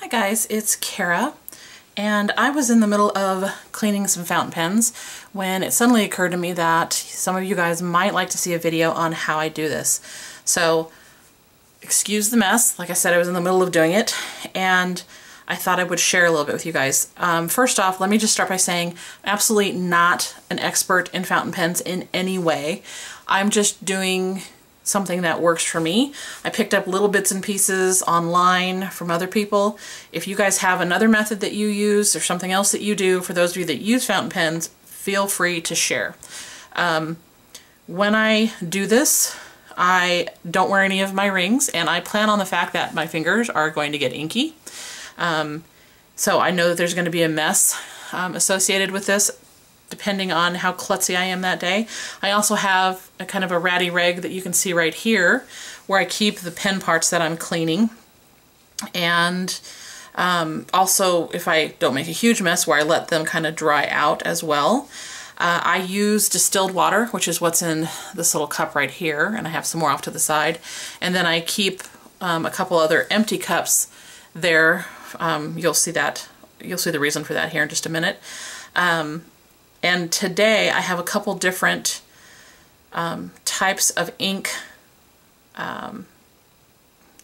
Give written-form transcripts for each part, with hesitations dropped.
Hi guys, it's Kara, and I was in the middle of cleaning some fountain pens when it suddenly occurred to me that some of you guys might like to see a video on how I do this. So excuse the mess. Like I said, I was in the middle of doing it and I thought I would share a little bit with you guys. First off, let me just start by saying I'm absolutely not an expert in fountain pens in any way. I'm just doing something that works for me. I picked up little bits and pieces online from other people. If you guys have another method that you use or something else that you do, for those of you that use fountain pens, feel free to share. When I do this, I don't wear any of my rings, and I plan on the fact that my fingers are going to get inky. So I know that there's going to be a mess associated with this, depending on how klutzy I am that day. I also have a kind of a ratty rag that you can see right here where I keep the pen parts that I'm cleaning. And also, if I don't make a huge mess, where I let them kind of dry out as well. I use distilled water, which is what's in this little cup right here, and I have some more off to the side. And then I keep a couple other empty cups there. You'll see the reason for that here in just a minute. And today I have a couple different types of ink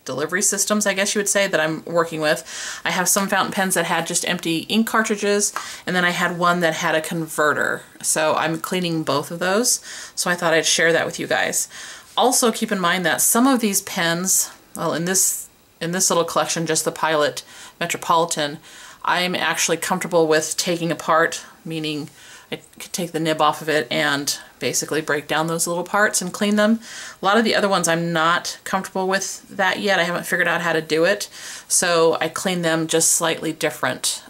delivery systems, I guess you would say, that I'm working with. I have some fountain pens that had just empty ink cartridges, and then I had one that had a converter. So I'm cleaning both of those, so I thought I'd share that with you guys. Also keep in mind that some of these pens, well, in this little collection, just the Pilot Metropolitan, I'm actually comfortable with taking apart, meaning I could take the nib off of it and basically break down those little parts and clean them. A lot of the other ones I'm not comfortable with that yet. I haven't figured out how to do it, so I clean them just slightly different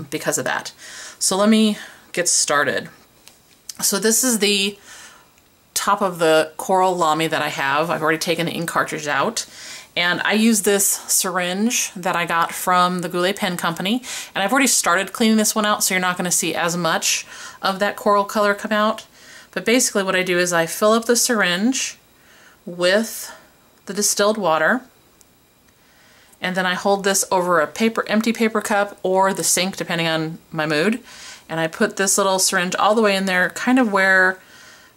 because of that. So let me get started. So this is the top of the Coral Lamy that I have. I've already taken the ink cartridge out. And I use this syringe that I got from the Goulet Pen Company. And I've already started cleaning this one out, so you're not going to see as much of that coral color come out. But basically what I do is I fill up the syringe with the distilled water. And then I hold this over a empty paper cup or the sink, depending on my mood. And I put this little syringe all the way in there, kind of where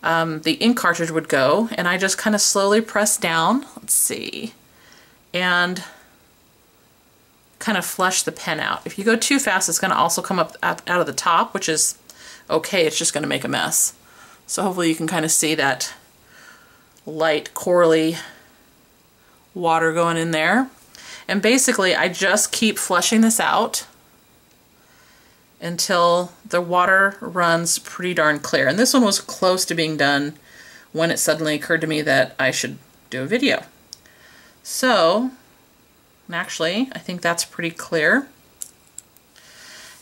the ink cartridge would go. And I just kind of slowly press down. Let's see. And kind of flush the pen out. If you go too fast, it's going to also come up out of the top, which is okay. It's just going to make a mess. So hopefully you can kind of see that light corally water going in there. And basically I just keep flushing this out until the water runs pretty darn clear. And this one was close to being done when it suddenly occurred to me that I should do a video. So, actually, I think that's pretty clear.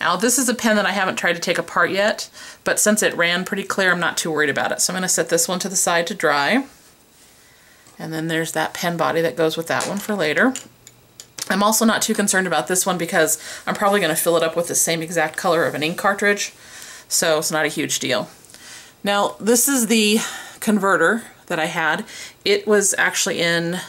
Now, this is a pen that I haven't tried to take apart yet, but since it ran pretty clear, I'm not too worried about it. So I'm going to set this one to the side to dry. And then there's that pen body that goes with that one for later. I'm also not too concerned about this one because I'm probably going to fill it up with the same exact color of an ink cartridge, so it's not a huge deal. Now, this is the converter that I had. It was actually in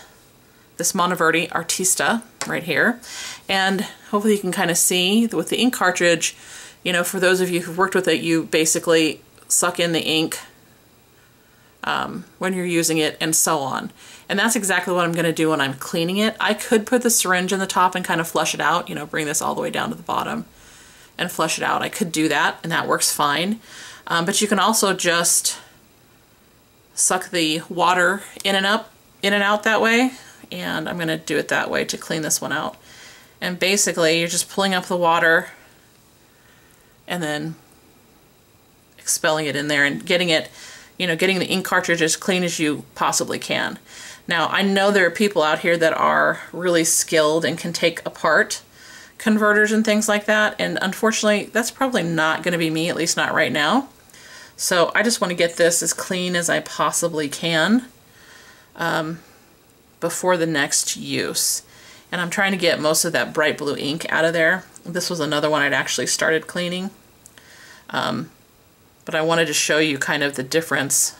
this Monteverde Artista right here, and hopefully you can kind of see with the ink cartridge, you know, for those of you who've worked with it, you basically suck in the ink when you're using it and so on. And that's exactly what I'm going to do when I'm cleaning it. I could put the syringe in the top and kind of flush it out, you know, bring this all the way down to the bottom and flush it out. I could do that, and that works fine. But you can also just suck the water in and out that way. And I'm going to do it that way to clean this one out. And basically you're just pulling up the water and then expelling it in there and getting it, you know, getting the ink cartridge as clean as you possibly can. Now, I know there are people out here that are really skilled and can take apart converters and things like that, and unfortunately that's probably not going to be me, at least not right now. So I just want to get this as clean as I possibly can before the next use. And I'm trying to get most of that bright blue ink out of there. This was another one I'd actually started cleaning. But I wanted to show you kind of the difference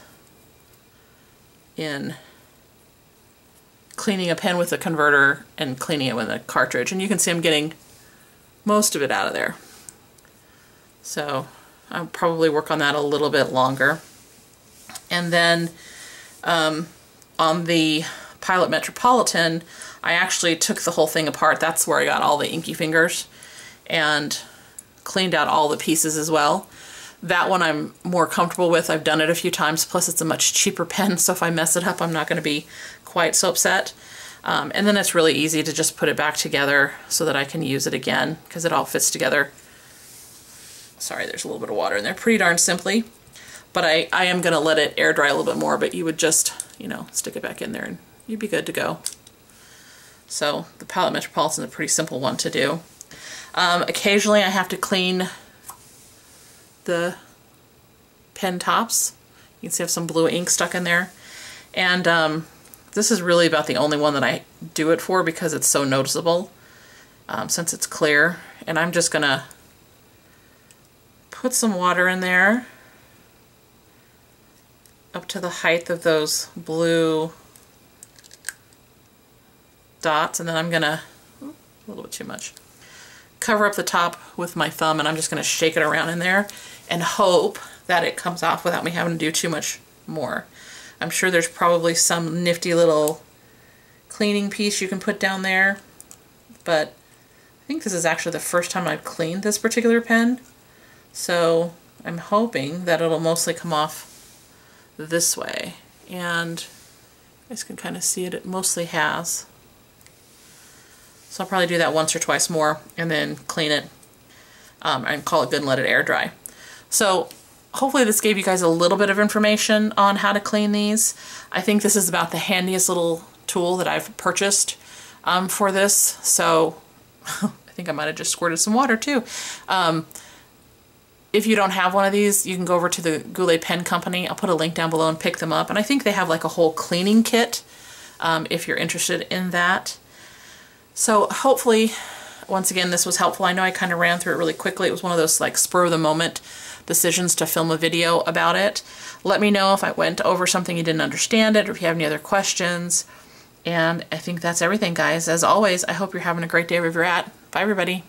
in cleaning a pen with a converter and cleaning it with a cartridge. And you can see I'm getting most of it out of there. So I'll probably work on that a little bit longer. And then on the Pilot Metropolitan, I actually took the whole thing apart. That's where I got all the inky fingers, and cleaned out all the pieces as well. That one I'm more comfortable with. I've done it a few times, plus it's a much cheaper pen, so if I mess it up, I'm not going to be quite so upset. And then it's really easy to just put it back together so that I can use it again, because it all fits together. Sorry, there's a little bit of water in there. Pretty darn simply. But I am going to let it air dry a little bit more, but you would just, you know, stick it back in there and you'd be good to go. So the Pilot Metropolitan is a pretty simple one to do. Occasionally I have to clean the pen tops. You can see I have some blue ink stuck in there. And this is really about the only one that I do it for, because it's so noticeable since it's clear. And I'm just going to put some water in there up to the height of those blue dots, and then I'm gonna, a little bit too much, cover up the top with my thumb, and I'm just gonna shake it around in there and hope that it comes off without me having to do too much more. I'm sure there's probably some nifty little cleaning piece you can put down there, but I think this is actually the first time I've cleaned this particular pen, so I'm hoping that it'll mostly come off this way, and you guys can kind of see it mostly has. So I'll probably do that once or twice more and then clean it and call it good and let it air dry. So hopefully this gave you guys a little bit of information on how to clean these. I think this is about the handiest little tool that I've purchased for this. So I think I might have just squirted some water too. If you don't have one of these, you can go over to the Goulet Pen Company. I'll put a link down below and pick them up. And I think they have like a whole cleaning kit if you're interested in that. So hopefully, once again, this was helpful. I know I kind of ran through it really quickly. It was one of those like spur of the moment decisions to film a video about it. Let me know if I went over something you didn't understand it, or if you have any other questions. And I think that's everything, guys. As always, I hope you're having a great day wherever you're at. Bye, everybody.